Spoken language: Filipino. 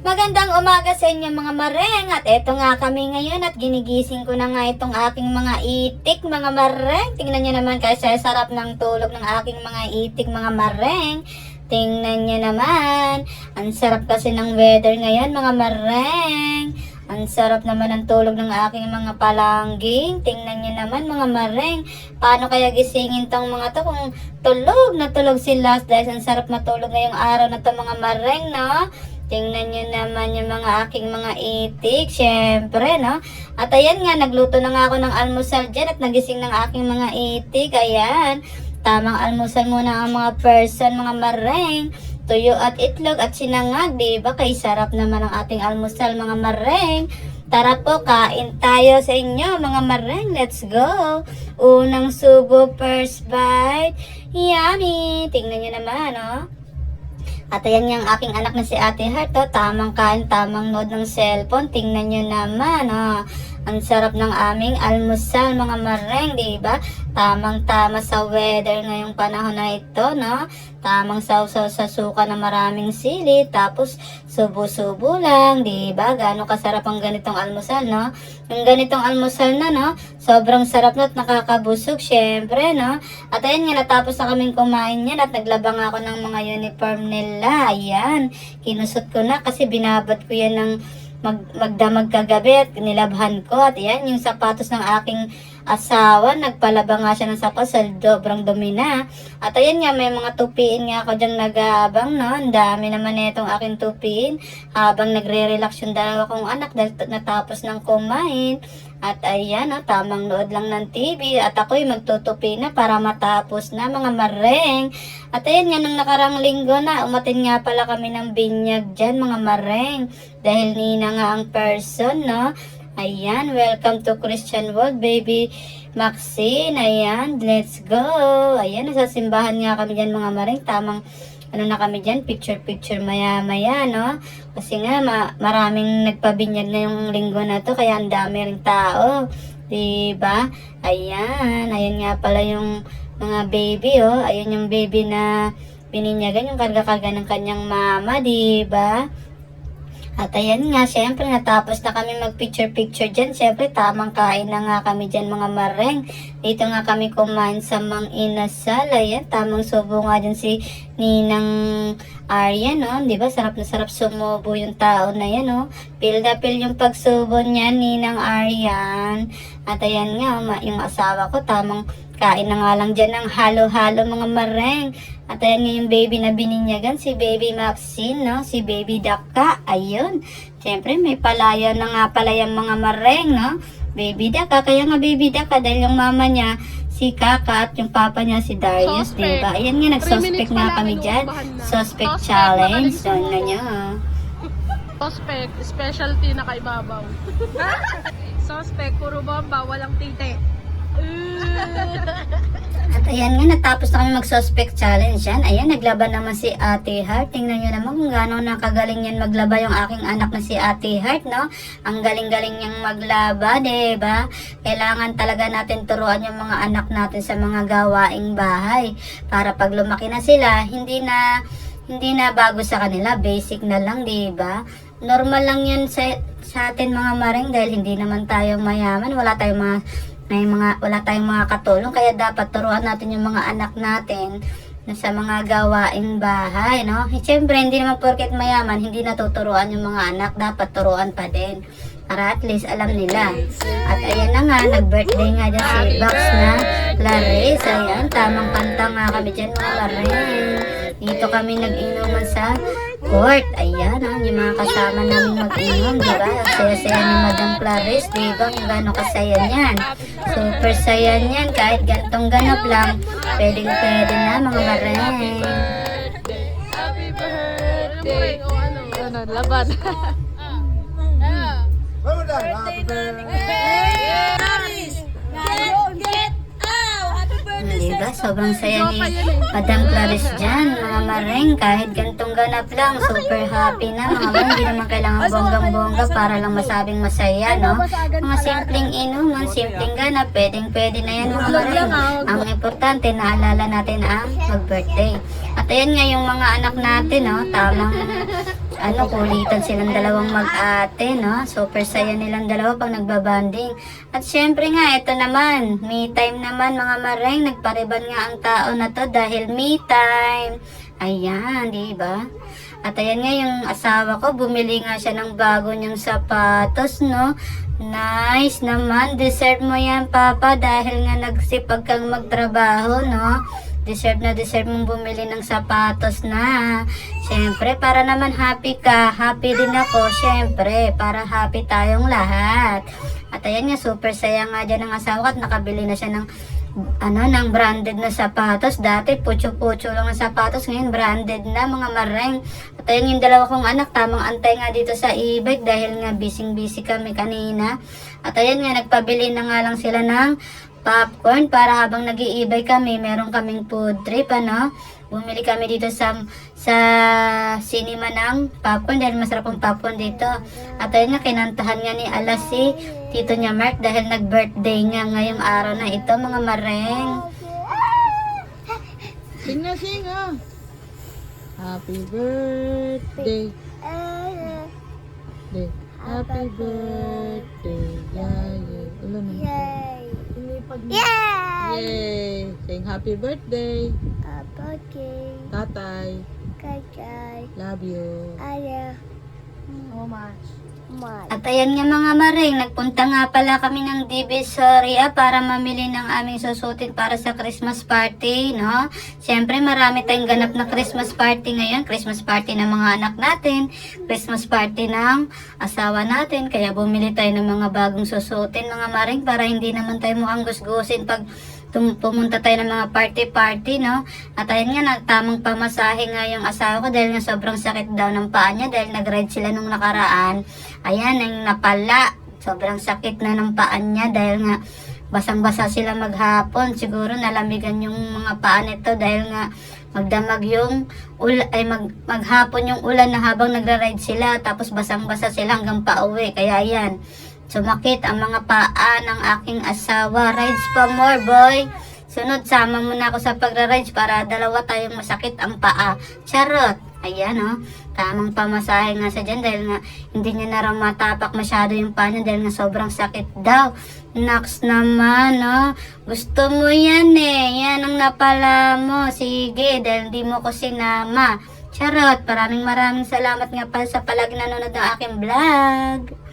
Magandang umaga sa inyo mga mareng, at eto nga kami ngayon at ginigising ko na nga itong aking mga itik mga mareng. Tingnan nyo naman kasi sarap ng tulog ng aking mga itik mga mareng. Tingnan nyo naman, ang sarap kasi ng weather ngayon mga mareng. Ang sarap naman ng tulog ng aking mga palangging. Tingnan nyo naman mga mareng, paano kaya gisingin tong mga to kung tulog na tulog sila, dahil ang sarap matulog ngayong araw na to mga mareng, no? Tingnan nyo naman yung mga aking mga itik, syempre, no? At ayan nga, nagluto na nga ako ng almusal dyan at nagising ng aking mga itik. Ayan, tamang almusal muna ang mga person, mga mareng. Tuyo at itlog at sinangag, diba? Kay sarap naman ang ating almusal, mga mareng. Tara po, kain tayo sa inyo, mga mareng. Let's go! Unang subo, first bite. Yummy! Tingnan nyo naman, no? At ayan yung aking anak na si Ate Heart, oh, tamang kain, tamang nood ng cellphone. Tingnan nyo naman, oh. Ang sarap ng aming almusal, mga mareng, diba? Tamang-tama sa weather ngayong panahon na ito, no? Tamang sausaw sa suka na maraming sili, tapos subo-subo lang, diba? Gaano kasarap ang ganitong almusal, no? Yung ganitong almusal na, no? Sobrang sarap na at nakakabusog, syempre, no? At ayan nga, natapos na kaming kumain yan at naglabang ako ng mga uniform nila. Ayan, kinusot ko na kasi binabad ko yan ng magdamag kagabi at nilabhan ko. At yan, yung sapatos ng aking asawa, nagpalaba nga siya ng sapatos, sobrang dumi na. At ayan nga, may mga tupiin nga ako dyan nag-aabang, no? Ang dami naman itong aking tupiin habang nagre-relax yung dalawa kong anak dahil natapos ng kumain. At ayan, no, tamang nood lang ng TV at ako'y magtutupi na para matapos na, mga mareng. At ayan nga, nung nakarang linggo na, umatin nga pala kami ng binyag dyan, mga mareng. Dahil Nina nga ang person, no? Ayan, welcome to Christian World, baby Maxine. Ayan, let's go. Ayan, nasa simbahan nga kami dyan, mga mareng. Tamang ano na kami dyan, picture maya-maya, no? Kasi nga, maraming nagpabinyag na yung linggo na to, kaya ang dami ring tao. Diba? Ayan, ayan nga pala yung mga baby, oh. Ayan yung baby na bininyagan, yung karga-karga ng kanyang mama, diba? At ayan nga, syempre natapos na kami mag-picture dyan. Syempre tamang kain na nga kami dyan, mga mareng. Dito nga kami kumain sa Mang Inasal. Ayan, tamang subo nga dyan si Ninang Arya, no? Diba, sarap na sarap sumubo yung tao na yan, no? Pil na pil yung pagsubo niya, Ninang Aryan. At ayan nga, yung asawa ko, tamang kain na nga lang dyan ng halo-halo, mga mareng. At ayan nga yung baby na bininyagan, si baby Maxine, no? Si baby Daka, ayun. Siyempre may palaya na nga pala yung mga mareng, no? Baby Daka, kaya nga baby Daka dahil yung mama niya si Kaka at yung papa niya si Darius, diba? Ayan nga, nag-suspect nga kami dyan. Suspect challenge, doon na nyo. Suspect, specialty na kay Babaw. Suspect, puro bomba, walang tite. At ayan nga, natapos na kami mag-suspect challenge yan. Ayan, naglaban naman si Ate Heart. Tingnan nyo naman kung gaano nakagaling yan maglaba yung aking anak na si Ate Heart, no? Ang galing-galing niyang maglaba, diba? Kailangan talaga natin turuan yung mga anak natin sa mga gawaing bahay. Para pag lumaki na sila, hindi na bago sa kanila, basic na lang, diba? Normal lang yan sa atin, mga mareng, dahil hindi naman tayo mayaman, wala tayong mga katulong, kaya dapat turuan natin yung mga anak natin na sa mga gawaing bahay, no? Siyempre, hindi naman porket mayaman, hindi natuturuan yung mga anak, dapat turuan pa din. Para at least alam nila. At ayan na nga, nag-birthday nga dyan si Box na Clarice. Ayan, tamang kanta nga kami dyan, mga mareng. Dito kami nag-inuman sa court. Ayan, yung mga kasama namin mag-inom, diba? Ang saya-saya ni Madam Clarice, diba? Kung gano'ng kasaya niyan. Super saya niyan. Kahit gantong ganap lang, pwedeng-pwede na, mga mareng. Happy birthday! Ano, laban. Happy birthday, Paris! Get out! Happy birthday, Diba? Sobrang saya ni Madam Clarice dyan, mga mareng. Kahit gantong ganap lang, super happy na, mga mareng. Hindi naman kailangan bonggang-bongga para lang masabing masaya, no? Mga simpleng inuman, simpleng ganap, pwedeng-pwede na yan, mga mareng. Ang importante, naalala natin ang mag-birthday. At At ayan nga yung mga anak natin, no? Tamang kulitan silang dalawang mag-ate, no? Super saya nilang dalawa pag nagbabanding. At syempre nga, ito naman, me time naman mga mareng. Nagpariban nga ang tao na to dahil me time. Ayan, di ba? At ayan nga yung asawa ko, bumili nga siya ng bago niyang sapatos, no? Nice naman, deserve mo yan, Papa, dahil nga nagsipag kang magtrabaho, no? Deserve na deserve mong bumili ng sapatos na. Siyempre, para naman happy ka, happy din ako, siyempre, para happy tayong lahat. At ayan nga, super saya nga dyan ng asawa ko at nakabili na siya ng ng branded na sapatos. Dati putyo-putyo lang ang sapatos, ngayon branded na mga mareng. At ayun yung dalawa kong anak, tamang antay nga dito sa e-bike dahil nga busy kami kanina. At ayun nga, nagpabili na nga lang sila ng popcorn para habang nag-i-e-bike kami, meron kaming food trip, Bumili kami dito sa cinema ng popcorn dahil masarap ang popcorn dito. At ayun nga, kinantahan nga ni Alas si Tito niya Mark dahil nag-birthday nga ngayong araw na ito mga mareng. Sing na, sing ah. Happy birthday. Happy birthday. Yay. Ulan na. Yay. Sing happy birthday. Tatay. Love you. At ayan nga mga mareng, nagpunta nga pala kami ng Divisoria para mamili ng aming susutin para sa Christmas party, no? Siyempre marami tayong ganap na Christmas party ngayon. Christmas party ng mga anak natin, Christmas party ng asawa natin. Kaya bumili tayo ng mga bagong susutin mga mareng para hindi naman tayo mukhang gusgusin pag pumunta tayo ng mga party, no? At ayun nga, nagtamang pamasahe nga yung asawa ko dahil nga sobrang sakit daw ng paa niya dahil nag-ride sila nung nakaraan. Ayan, ang napala. Sobrang sakit na ng paa niya dahil nga basang-basa sila maghapon. Siguro nalamigan yung mga paa nito dahil nga magdamag yung maghapon yung ulan na habang nagra-ride sila tapos basang-basa sila hanggang pauwi. Kaya ayan, sumakit ang mga paa ng aking asawa. Rides pa more, boy. Sunod, sama mo na ako sa pagra-rides para dalawa tayong masakit ang paa. Charot. Ayan, tamang pamasahe nga sa dyan dahil nga hindi niya na raw matapak masyado yung paa niya dahil nga sobrang sakit daw. Naks naman, Gusto mo yan Yan ang napala mo. Sige, dahil hindi mo ko sinama. Charot. Maraming salamat nga pala sa palagi nanonood ng aking vlog.